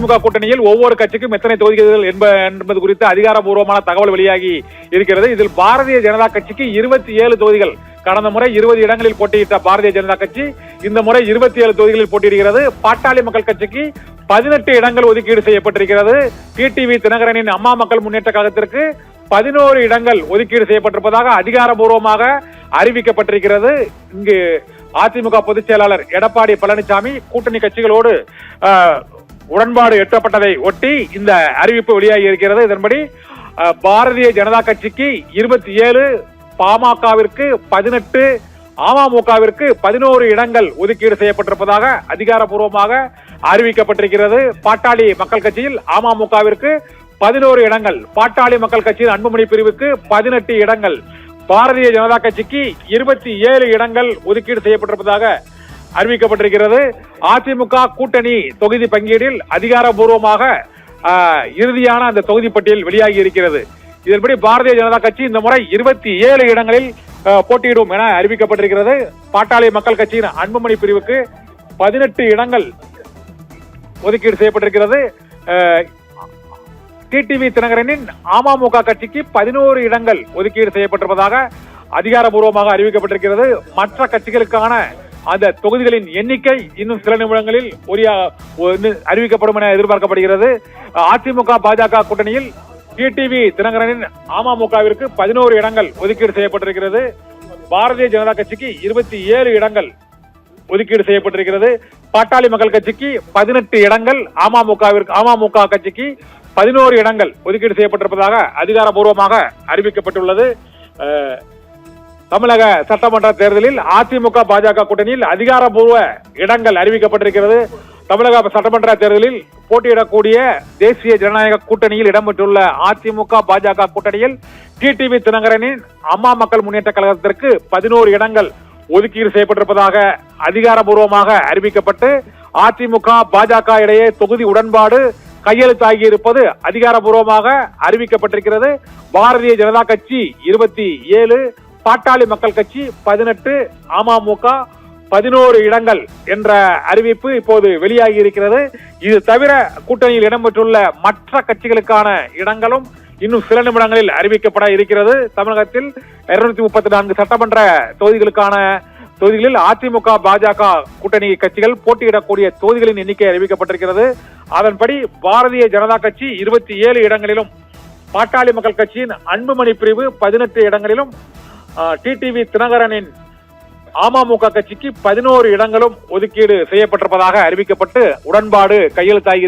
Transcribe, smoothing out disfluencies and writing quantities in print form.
அதிமுக கூட்டணியில் ஒவ்வொரு கட்சிக்கும் எத்தனை தொகுதிகள் என்பது குறித்து அதிகாரப்பூர்வமான தகவல் வெளியாகி இருக்கிறது. இதில் பாரதிய ஜனதா கட்சிக்கு 27 தொகுதிகள். கடந்த முறை 20 இடங்களில் போட்டியிட்ட பாரதிய ஜனதா கட்சி இந்த முறை 27 தொகுதிகளில் போட்டியிடுகிறது. பாட்டாளி மக்கள் கட்சிக்கு 18 இடங்கள் ஒதுக்கீடு செய்யப்பட்டிருக்கிறது. டிடிவி தினகரனின் அம்மா மக்கள் முன்னேற்ற கழகத்திற்கு 11 இடங்கள் ஒதுக்கீடு செய்யப்பட்டிருப்பதாக அதிகாரப்பூர்வமாக அறிவிக்கப்பட்டிருக்கிறது. இங்கு அதிமுக பொதுச் செயலாளர் எடப்பாடி பழனிசாமி கூட்டணி கட்சிகளோடு உடன்பாடு எட்டப்பட்டதை ஒட்டி இந்த அறிவிப்பு வெளியாகி இருக்கிறது. இதன்படி பாரதிய ஜனதா கட்சிக்கு 27, பாமகவிற்கு 18, அமமுகவிற்கு 11 இடங்கள் ஒதுக்கீடு செய்யப்பட்டிருப்பதாக அதிகாரப்பூர்வமாக அறிவிக்கப்பட்டிருக்கிறது. பாட்டாளி மக்கள் கட்சியில் அமமுகவிற்கு 11 இடங்கள், பாட்டாளி மக்கள் கட்சியின் அன்புமணி பிரிவுக்கு 18 இடங்கள், பாரதிய ஜனதா கட்சிக்கு 27 இடங்கள் ஒதுக்கீடு செய்யப்பட்டிருப்பதாக அறிவிக்கப்பட்டிருக்கிறது. அதிமுக கூட்டணி தொகுதி பங்கீடில் அதிகாரப்பூர்வமாக இறுதியான அந்த தொகுதி பட்டியல் வெளியாகி இருக்கிறது. இதன்படி பாரதிய ஜனதா கட்சி இந்த முறை 27 இடங்களில் போட்டியிடும் என அறிவிக்கப்பட்டிருக்கிறது. பாட்டாளி மக்கள் கட்சியின் அன்புமணி பிரிவுக்கு 18 இடங்கள் ஒதுக்கீடு செய்யப்பட்டிருக்கிறது. டிடிவி தினகரனின் அமமுக கட்சிக்கு 11 இடங்கள் ஒதுக்கீடு செய்யப்பட்டிருப்பதாக அதிகாரப்பூர்வமாக அறிவிக்கப்பட்டிருக்கிறது. மற்ற கட்சிகளுக்கான அந்த தொகுதிகளின் எண்ணிக்கை இன்னும் சில நிமிடங்களில் அறிவிக்கப்படும் என எதிர்பார்க்கப்படுகிறது. அதிமுக பாஜக கூட்டணியில் டிடிவி தினகரனின் அமமுகவிற்கு 11 இடங்கள் ஒதுக்கீடு செய்யப்பட்டிருக்கிறது. பாரதிய ஜனதா கட்சிக்கு 27 இடங்கள் ஒதுக்கீடு செய்யப்பட்டிருக்கிறது. பாட்டாளி மக்கள் கட்சிக்கு 18 இடங்கள், அமமுக கட்சிக்கு 11 இடங்கள் ஒதுக்கீடு செய்யப்பட்டிருப்பதாக அதிகாரப்பூர்வமாக அறிவிக்கப்பட்டுள்ளது. தமிழக சட்டமன்ற தேர்தலில் அதிமுக பாஜக கூட்டணியில் அதிகாரப்பூர்வ இடங்கள் அறிவிக்கப்பட்டிருக்கிறது. தமிழக சட்டமன்ற தேர்தலில் போட்டியிடக்கூடிய தேசிய ஜனநாயக கூட்டணியில் இடம்பெற்றுள்ள அதிமுக பாஜக கூட்டணியில் டிடிவி தினகரனின் அம்மா மக்கள் முன்னேற்ற கழகத்திற்கு 11 இடங்கள் ஒதுக்கீடு செய்யப்பட்டிருப்பதாக அதிகாரப்பூர்வமாக அறிவிக்கப்பட்டு அதிமுக பாஜக இடையே தொகுதி உடன்பாடு கையெழுத்தாகி இருப்பது அதிகாரப்பூர்வமாக அறிவிக்கப்பட்டிருக்கிறது. பாரதிய ஜனதா கட்சி 27, பாட்டாளி மக்கள் கட்சி 18, அமமுக 11 இடங்கள் என்ற அறிவிப்பு இப்போது வெளியாகி இருக்கிறது. இது தவிர கூட்டணியில் இடம்பெற்றுள்ள மற்ற கட்சிகளுக்கான இடங்களும் இன்னும் சில நிமிடங்களில் அறிவிக்கப்பட இருக்கிறது. தமிழகத்தில் 234 சட்டமன்ற தொகுதிகளில் அதிமுக பாஜக கூட்டணி கட்சிகள் போட்டியிடக்கூடிய தொகுதிகளின் எண்ணிக்கை அறிவிக்கப்பட்டிருக்கிறது. அதன்படி பாரதிய ஜனதா கட்சி 27 இடங்களிலும், பாட்டாளி மக்கள் கட்சியின் அன்புமணி பிரிவு 18 இடங்களிலும், டிடிவி தினகரனின் அமமுக கட்சிக்கு 11 இடங்களும் ஒதுக்கீடு செய்யப்பட்டிருப்பதாக அறிவிக்கப்பட்டு உடன்பாடு கையெழுத்தாகி